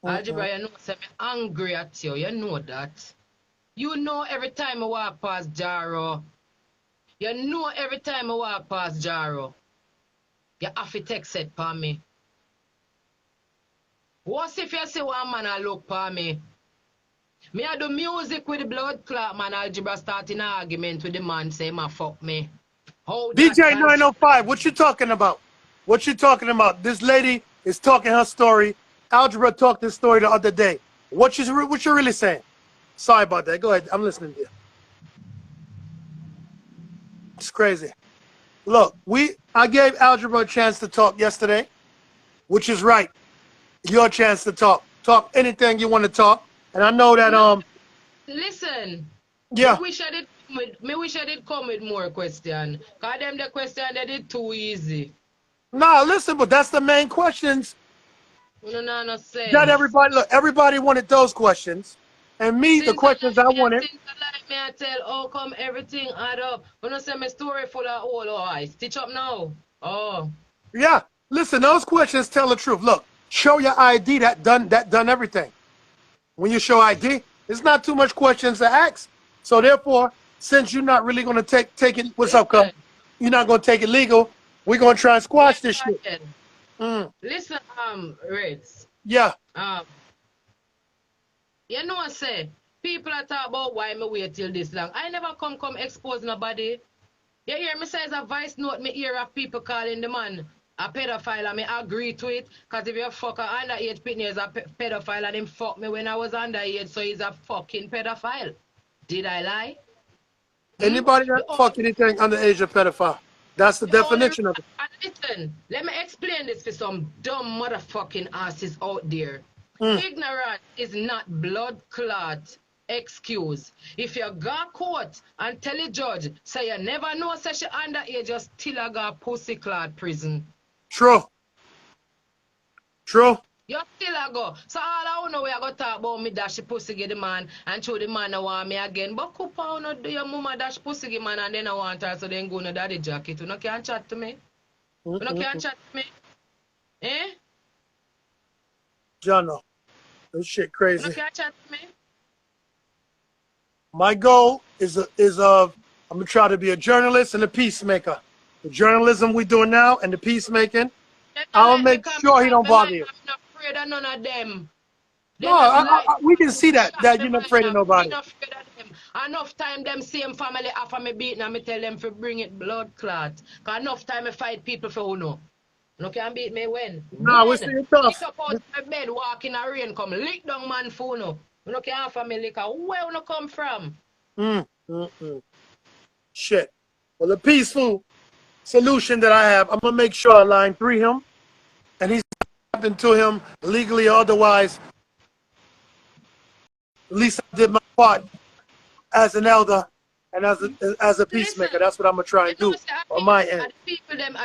Algebra, you know say me angry at you. You know that. You know every time I walk past Jaro. You know every time I walk past Jaro. You have to text it for me. What if you see one man I look for me? Me I do music with the blood clot man. Algebra starting an argument with the man say ma fuck me. How that DJ can 905, what you talking about? What you talking about? This lady is talking her story. Algebra talked this story the other day. What you really saying? Sorry about that. Go ahead. I'm listening to you. It's crazy. Look, I gave Algebra a chance to talk yesterday, which is right. Your chance to talk. Talk anything you want to talk. And I know that no, listen. yeah. Me wish I did come with more question. Cause them the question they did too easy. Nah, listen, but that's the main questions No that sense. everybody wanted those questions. And me, the Since I questions I wanted. like me I tell how come everything add up. When I say my story full of all eyes. Stitch up now. Oh. Yeah, listen, those questions tell the truth. Look, show your ID that done everything. When you show ID, it's not too much questions to ask. So therefore, since you're not really gonna take it, what's up, cuz? Listen. You're not gonna take it legal. We're gonna try and squash this shit. Listen, Reds. Yeah. You know what I say? People are talk about why me wait till this long. I never come expose nobody. You hear me say as a voice note, me hear of people calling the man a pedophile and me agree to it. Cause if you fuck a underage pitney is a pedophile and him fuck me when I was underage, so he's a fucking pedophile. Did I lie? Anybody that fuck anything under age of pedophile. That's the definition of it. Listen, let me explain this for some dumb motherfucking asses out there. Ignorance is not blood clot excuse. If you got caught and tell the judge, say you never know say she underage, just still a got pussy clot prison. True. True. You still a go. So all I know we are going to talk about me dash pussy get the man and show the man I want me again. But Kupa no do your mama dash pussy get man and then I want her so then go no daddy jacket. You no can chat to me. You no can chat to me. Eh? Jono. This shit crazy. You no can chat to me. My goal is I'm gonna try to be a journalist and a peacemaker. The journalism we doing now and the peacemaking, I'll make sure he don't bother you. I'm not afraid of none of them. No, we can see that you're not afraid of nobody. Not afraid of them. Enough time them same family after me beating and me tell them to bring it blood clot. Cause enough time I fight people for who know. No can beat me when. Nah, we're still tough. Pick up out my bed, walk in a rain, come lick down man for no. You no can offer me liquor. Where you come from? Shit. Well, the peaceful solution that I have, I'm gonna make sure I line 3 him, and he's happened to him legally or otherwise. At least I did my part as an elder and as a peacemaker. That's what I'm gonna try and do on my end. Are the people them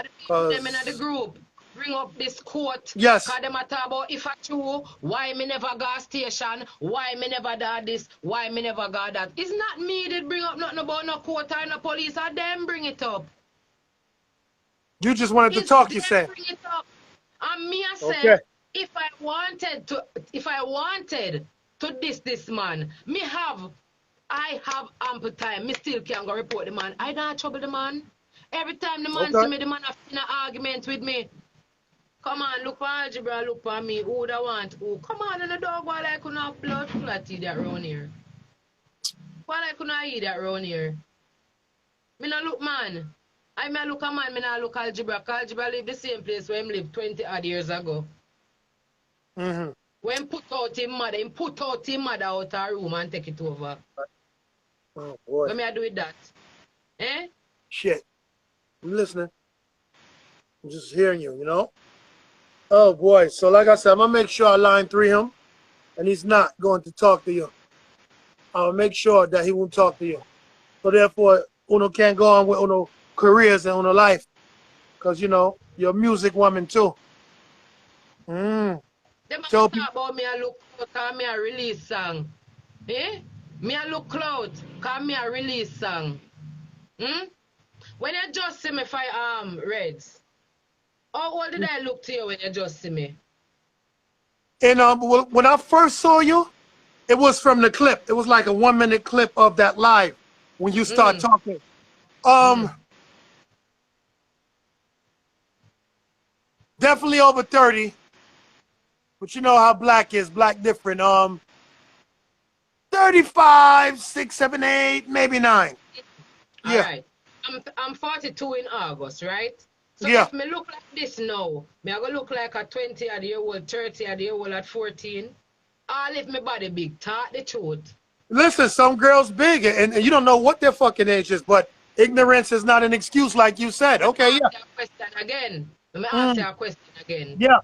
in the group bring up this quote? Yes. Cause them a talk about if I true, why me never got station, why me never done this, why me never got that. It's not me that bring up nothing about no court or no police, or them bring it up. You just wanted to talk, you said. Bring it up. And me I said, Okay. if I wanted to this man, I have ample time. Me still can go report the man. I don't trouble the man. Every time the man Okay. see me, the man have in an argument with me. Come on, look for algebra, look for me. Who da want who? Come on, and the dog while I could not blood clot that around here. While I could not eat that around here. Me not look man. I may look a man, me not look algebra. Algebra live the same place where him live 20 odd years ago. Mm-hmm. When put out him mother out her room and take it over. Oh boy. What me I do with that? Eh? Shit. I'm listening. I'm just hearing you, you know? Oh boy. So like I said, I'm gonna make sure I line 3 him, and he's not going to talk to you. I'll make sure that he won't talk to you. So therefore, Uno can't go on with Uno careers and Uno life. Because, you know, you're a music woman too. Mm. Them Tell talk people. about me I look clout cause me a release song. Eh? Me I look clout cause me a release song. Hmm? When you just see me for Reds, how old did I look to you when you just see me? And when I first saw you, it was from the clip. It was like a 1-minute clip of that live when you start talking. Definitely over 30. But you know how black is, black different. 35, 6, 7, 8, maybe 9. All Yeah. right. I'm 42 in August, right? So Yeah. if me look like this now, me I go look like a 20-year-old, 30-year-old at 14. All if my body big, talk the truth. Listen, some girls big, and you don't know what their fucking age is, but ignorance is not an excuse, like you said. Okay, yeah. Let me ask you a question again. Yeah.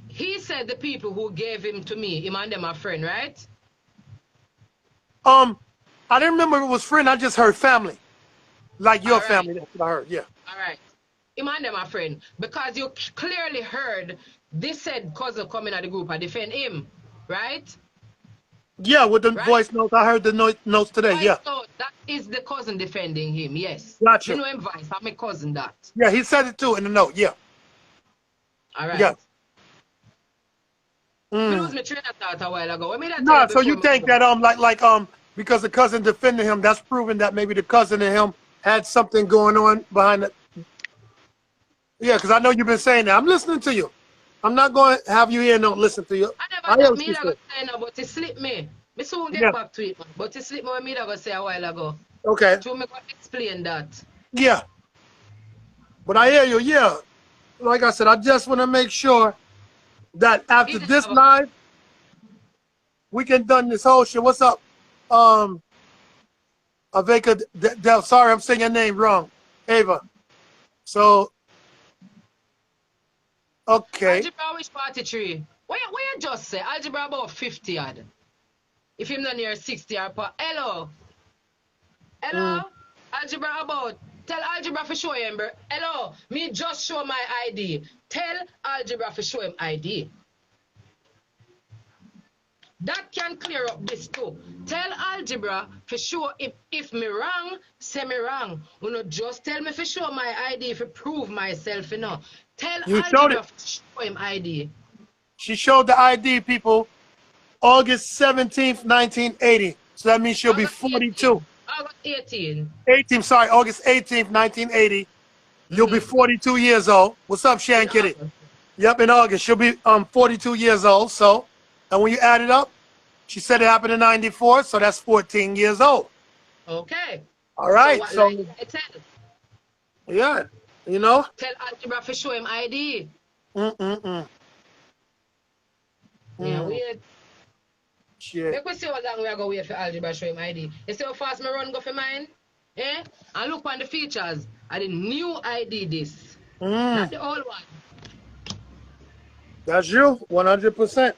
He said the people who gave him to me, him and them a friend, right? I didn't remember it was friend. I just heard family, like your All right. family. That's what I heard. Yeah. All right. Him and them a friend. Because you clearly heard this said cousin coming at the group and defend him, right? Yeah, with the Right? voice notes. I heard the notes today. Yeah. So that is the cousin defending him, yes. Gotcha. Me know him voice, I'm a cousin that. Yeah, he said it too in the note. Yeah. All right. Yeah. Me lose my train of thought a while ago. What me that Nah, tell so you before think that because the cousin defended him, that's proving that maybe the cousin and him had something going on behind it. Yeah, because I know you've been saying that. I'm listening to you. I'm not going to have you here and don't listen to you. I never me that go say no, but it slipped me. Me soon get back to it, man. But it slipped me what me that go say a while ago. Okay. So me go explain that. Yeah. But I hear you, yeah. Like I said, I just want to make sure that after this live, we can done this whole shit. What's up? Aveka Del, sorry, I'm saying your name wrong. Ava. So, okay. Algebra which party tree? What you just say? Algebra about 50 odd. If him not near 60 or part. Hello. Hello? Algebra about. Tell algebra for show him, bro. Hello. Me just show my ID. Tell algebra for show him ID. That can clear up this too. Tell algebra for sure if me wrong, say me wrong. You know, just tell me for sure my ID for prove myself, you know. Tell algebra for show him ID. She showed the ID, people, August 17th, 1980. So that means she'll be 42. August 18. 18, sorry, August 18th, 1980. You'll be 42 years old. What's up, Shan Kitty? Yep, in August. She'll be 42 years old. So, and when you add it up, she said it happened in 94, so that's 14 years old. Okay. All right. So, yeah, you know. Tell algebra for show him ID. Yeah, weird. Shit. Make we see how long we are going to wait for algebra show him ID. You see how fast me run go for mine? Eh? And look on the features. I the new ID this. Not the old one. That's you, 100%.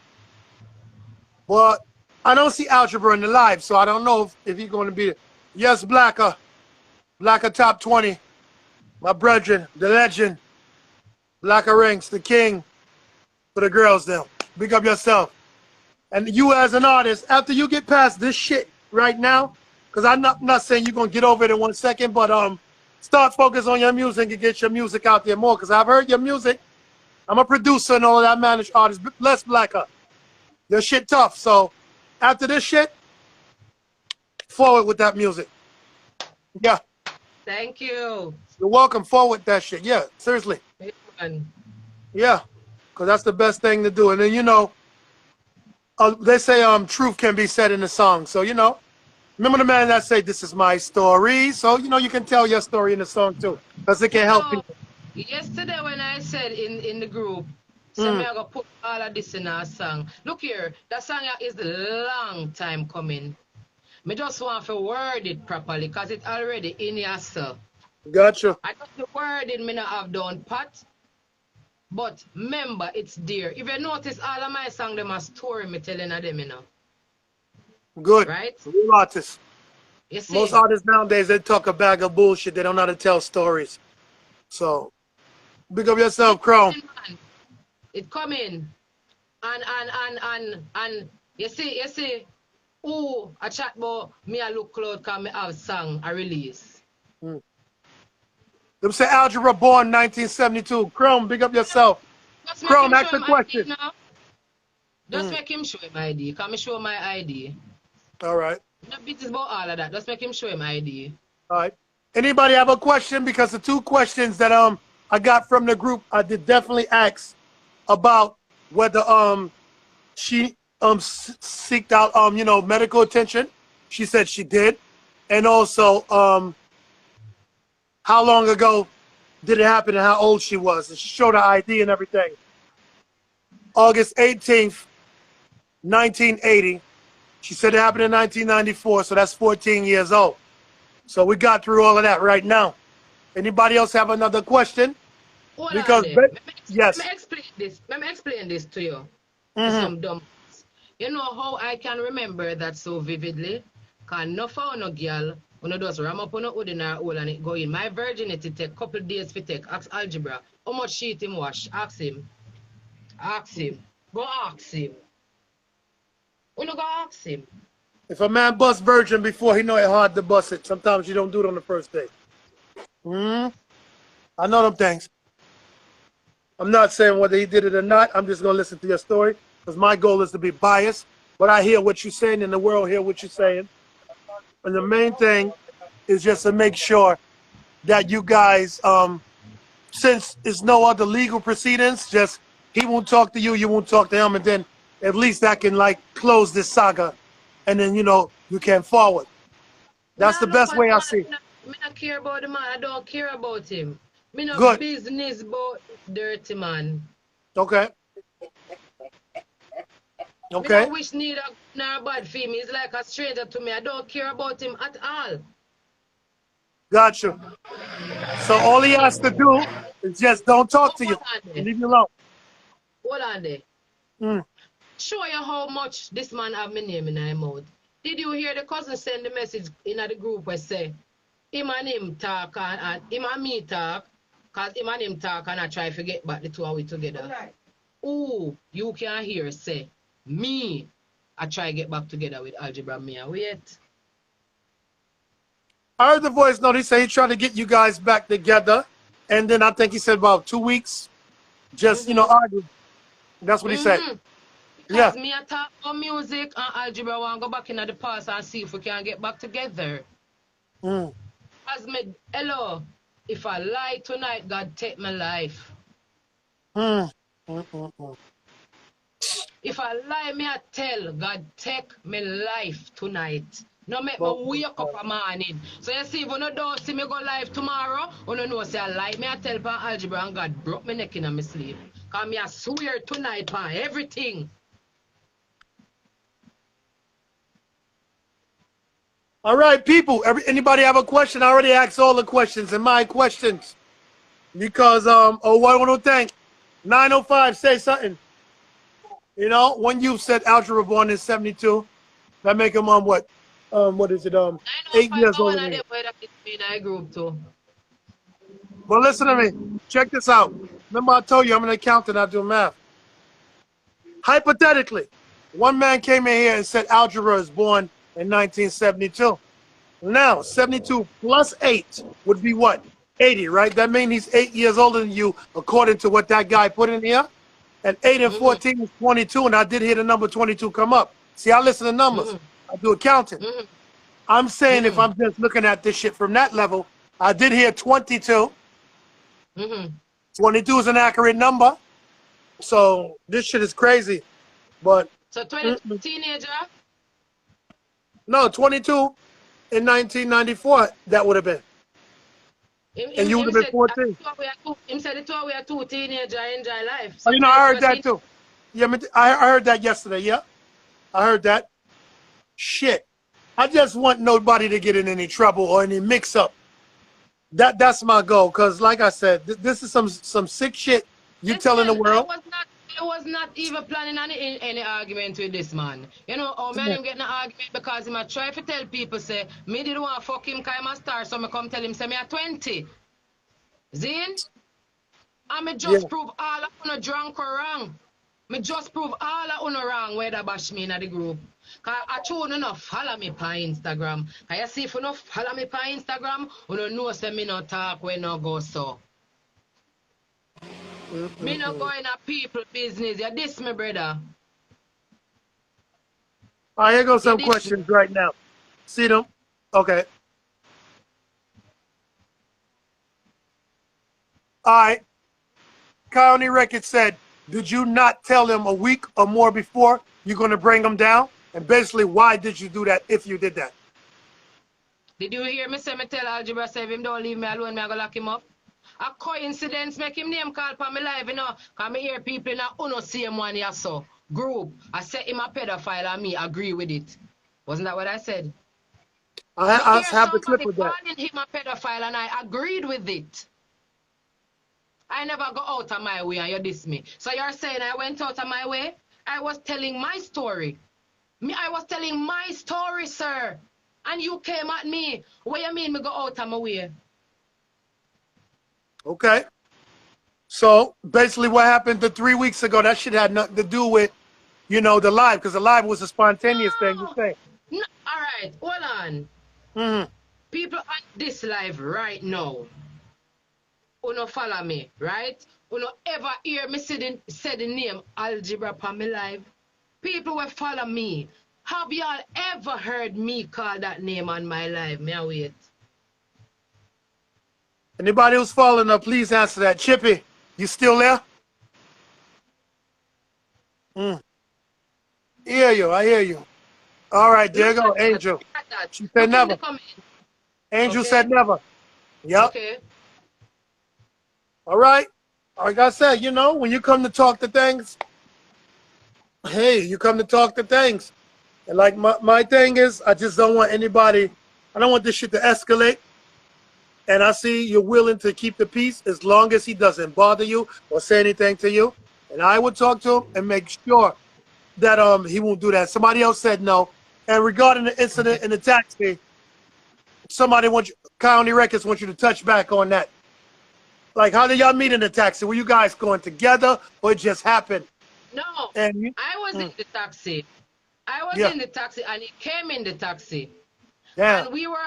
But I don't see algebra in the live, so I don't know if he's going to be. Yes, Blacker top 20. My brethren, the legend. Blacker ranks, the king for the girls now. Big up yourself. And you as an artist, after you get past this shit right now, because I'm not saying you're going to get over it in 1 second, but start focus on your music and get your music out there more, because I've heard your music. I'm a producer and all of that, managed artist. Bless Blacker. Your shit tough. So after this shit, forward with that music. Yeah. Thank you. You're welcome. Forward that shit. Yeah, seriously. Yeah, man. Yeah, because that's the best thing to do. And then, you know, they say truth can be said in a song. So, you know, remember the man that say, this is my story. So, you know, you can tell your story in the song too, because it You can help know, people. yesterday when I said in the group, say me Mm, I go put all of this in a song. Look here, that song is a long time coming. Me just want to word it properly because it already in your sir. gotcha. I got the wording me not have done pat, but remember it's there. If you notice all of my song them a story me telling of them, you know. Good. Right? Real artists. You Most see? artists nowadays, they talk a bag of bullshit. They don't know how to tell stories. So, big up yourself, It Chrome. coming, man. It coming. And you see, who a chat about me a look cloud cause me have song a release. Mm. Them say Algebra born 1972. Chrome, big up yourself. Just make Chrome, him show ask the him ID question. now. Just Mm. make him show him ID. Can me show my ID? All right. No business about all of that. Just make him show him ID. All right. Anybody have a question? Because the two questions that I got from the group, I did definitely ask about whether she seeked out you know, medical attention. She said she did, and also how long ago did it happen and how old she was, and she showed her ID and everything. August 18th, 1980. She said it happened in 1994, so that's 14 years old. So we got through all of that right now. Anybody else have another question? Hold on Because, there. Let me yes. explain this. Let me explain this to you. To Mm-hmm. some dumb. You know how I can remember that so vividly? Cause no for no girl, when you just ram up on a hood in her hole and it go in. My virginity take couple days to take. Ask algebra. How much sheet him wash? Ask him. Ask him. Go ask him. When you go ask him. If a man busts virgin before he know it hard to bust it, sometimes you don't do it on the first day. Mm-hmm. I know them things. I'm not saying whether he did it or not. I'm just gonna listen to your story because my goal is to be biased. But I hear what you're saying, and the world hear what you're saying. And the main thing is just to make sure that you guys, since it's no other legal proceedings, just he won't talk to you, you won't talk to him, and then at least that can like close this saga, and then you know you can forward. Me That's not the look best for the way I see man. it. Me not care about the man. I don't care about him. Me no Good. business about dirty man. Okay. Me no Okay. wish neither nor bad for him. He's like a stranger to me. I don't care about him at all. Gotcha. So all he has to do is just don't talk But to hold you. on there. Leave you alone. Hold on there. Mm. Show you how much this man have my name in his mouth. Did you hear the cousin send the message in the group where say him and him talk and him and me talk, cause him and him talk and I try to get back the two of we together. Right. Ooh, you can hear say me I try to get back together with algebra me and wait. I heard the voice note. He said he tried to get you guys back together, and then I think he said about 2 weeks, just you know, arguing. That's what he said. Yeah. Because me I talk about music and algebra want to go back in the past and see if we can get back together. Mm. As me, hello, if I lie tonight, God take my life. Mm. Mm. If I lie, me I tell God take my life tonight. No make me Well, wake up a morning. So you see, if you don't see me go live tomorrow, you don't know say I lie. Me I tell pan algebra and God broke my neck in my sleep. Cause me I swear tonight pan everything. all right, people. Anybody have a question? I already asked all the questions and my questions because oh, what I want to thank 905. Say something. You know, when you said Algebra born in 72, that make him what is it 8 905 years I older wanna than you. them where that is me in a group too. Well, listen to me. Check this out. Remember I told you I'm an accountant. I do math. Hypothetically, one man came in here and said algebra is born in 1972. Now, 72 plus 8 would be what? 80, right? That means he's 8 years older than you, according to what that guy put in here. And 8 and 14 is 22, and I did hear the number 22 come up. See, I listen to numbers. I do accounting. I'm saying if I'm just looking at this shit from that level, I did hear 22. 22 is an accurate number. So this shit is crazy. But So 22 teenager? no, 22 in 1994, that would have been. And you would have been 14. Him said the two we are two teenager enjoy life. Oh, So you know, I heard that too. Yeah, I heard that yesterday. Yeah, I heard that. Shit. I just want nobody to get in any trouble or any mix-up. That's my goal. Cause like I said, this is some sick shit you telling the world. I was not even planning on any argument with this man. You know, man, him getting an argument because him a try to tell people say, me didn't want to fuck him because I'm a star, so me come tell him say me a 20. Zin? And me just prove all of you drunk or wrong. Me just prove all of you wrong whether bash me in the group. Cause I told you not follow me on Instagram. Cause you see if you not follow me on Instagram, you know say me no talk when no go so. Me no go in a people business. You diss me, brother. All right, here goes some questions right now. See them? Okay. All right. County Record said, did you not tell him a week or more before you're going to bring him down? And basically, why did you do that if you did that? Did you hear me say me tell Algebra say if him don't leave me alone, me I go lock him up? A coincidence make him name call for me live, you know. Cause me hear people in a uno same one here so. Group. I said him a pedophile and me agree with it. Wasn't that what I said? I have the clip of that. Calling him a pedophile and I agreed with it. I never go out of my way and you diss me. So you're saying I went out of my way? I was telling my story. I was telling my story, sir. And you came at me. What you mean me go out of my way? Okay. So basically what happened the 3 weeks ago, that shit had nothing to do with, you know, the live, because the live was a spontaneous thing, you say. No, all right, hold on. People on this live right now, who no follow me, right? Who no ever hear me say the name Algebra on me live? People will follow me. Have y'all ever heard me call that name on my live? May I wait? Anybody who's following up, please answer that. Chippy, you still there? Hear you, I hear you. All right, there you go, Angel. She said never. Angel said never. Yep. Okay. All right. Like I said, you know, when you come to talk to things, hey, you come to talk to things. And like my thing is, I just don't want anybody, I don't want this shit to escalate. And I see you're willing to keep the peace as long as he doesn't bother you or say anything to you. And I would talk to him and make sure that he won't do that. Somebody else said no. And regarding the incident in the taxi, somebody wants you, County Records wants you to touch back on that. Like, how did y'all meet in the taxi? Were you guys going together or it just happened? No, and I was in the taxi. I was in the taxi and he came in the taxi. Yeah. And we were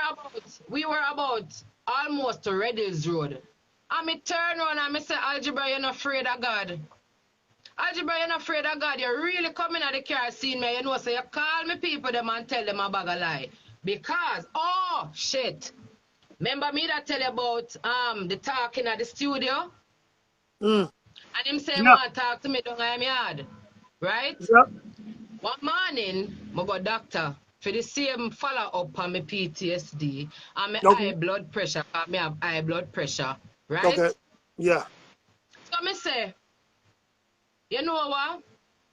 about almost to Red Hills Road. And me turn around and me say, Algebra, you're not afraid of God. Algebra, you're not afraid of God. You're really coming at the car seeing me. You know, so you call me people them and tell them a bag of lie. Because, oh, shit. Remember me that tell you about the talking at the studio? And him say, want to talk to me down in my yard. Right? Yep. One morning, I go doctor for the same follow-up on my PTSD and my high blood pressure. I have high blood pressure. Right? Okay. Yeah. So me say, you know what?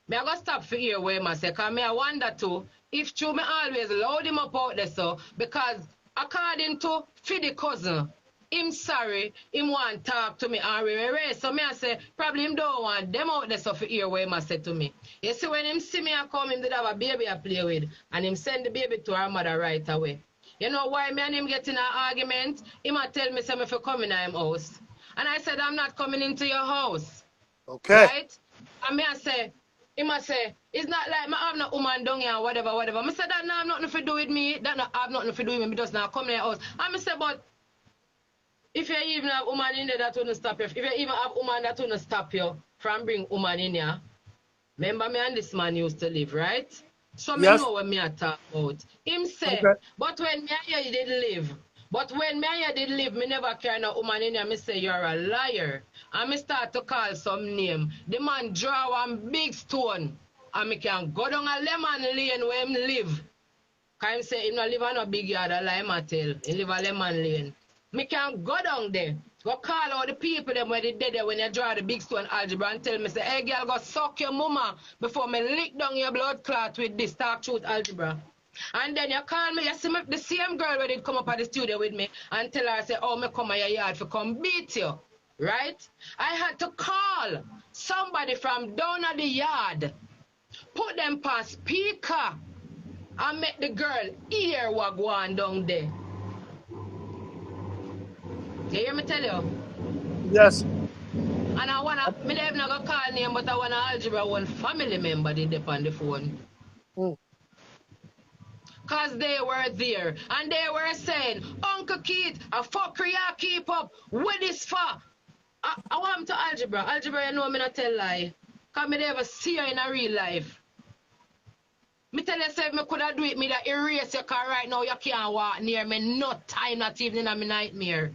Me I go stop for here where I say, because I wonder too, if true me always load him up out there so, because according to Fiddy cousin, him sorry, him want talk to me and race. So me I say, probably him don't want them out there so for here where I say to me. You see when him see me I come, him did have a baby I play with, and him send the baby to her mother right away. You know why me and him get in an argument? Him a tell me say me for come in him house. And I said, I'm not coming into your house. Okay. Right? And me I say, him I say, it's not like I have no woman down here or whatever. I said that have nothing to do with me. That not have nothing to do with me. Me just not come in your house. And I said, but if you even have woman in there that wouldn't stop you, if you even have woman that wouldn't stop you from bring woman in here, remember me and this man used to live, right? So me know what me I talk about. Him say, but when me and you didn't live, But when me and you did live, me never carry no woman in here. Me say you're a liar. And me start to call some name. The man draw one big stone. And me can go down a lemon lane where him live. Cause him say him no live on a big yard a lie my tell. He live a lemon lane. Me can go down there. Go call all the people them where they dead there when you draw the big stone algebra and tell me say, hey girl, go suck your mama before me lick down your blood clot with this talk truth algebra. And then you call me, you see me, the same girl where did come up at the studio with me and tell her, say, oh, me come at your yard for come beat you. Right? I had to call somebody from down at the yard, put them past speaker, and make the girl ear what go on down there. You hear me tell you? Yes. And I wanna, me don't not gonna call name, but I wanna algebra one family member did up on the phone. Mm. Cause they were there and they were saying, Uncle Keith, a fucker you keep up. What is for? I want to algebra. Algebra, you know me not tell lie. Cause me never see her in a real life. Me tell you, say, me coulda do it, me that erase you, cause right now you can't walk near me, no time, not even in my nightmare.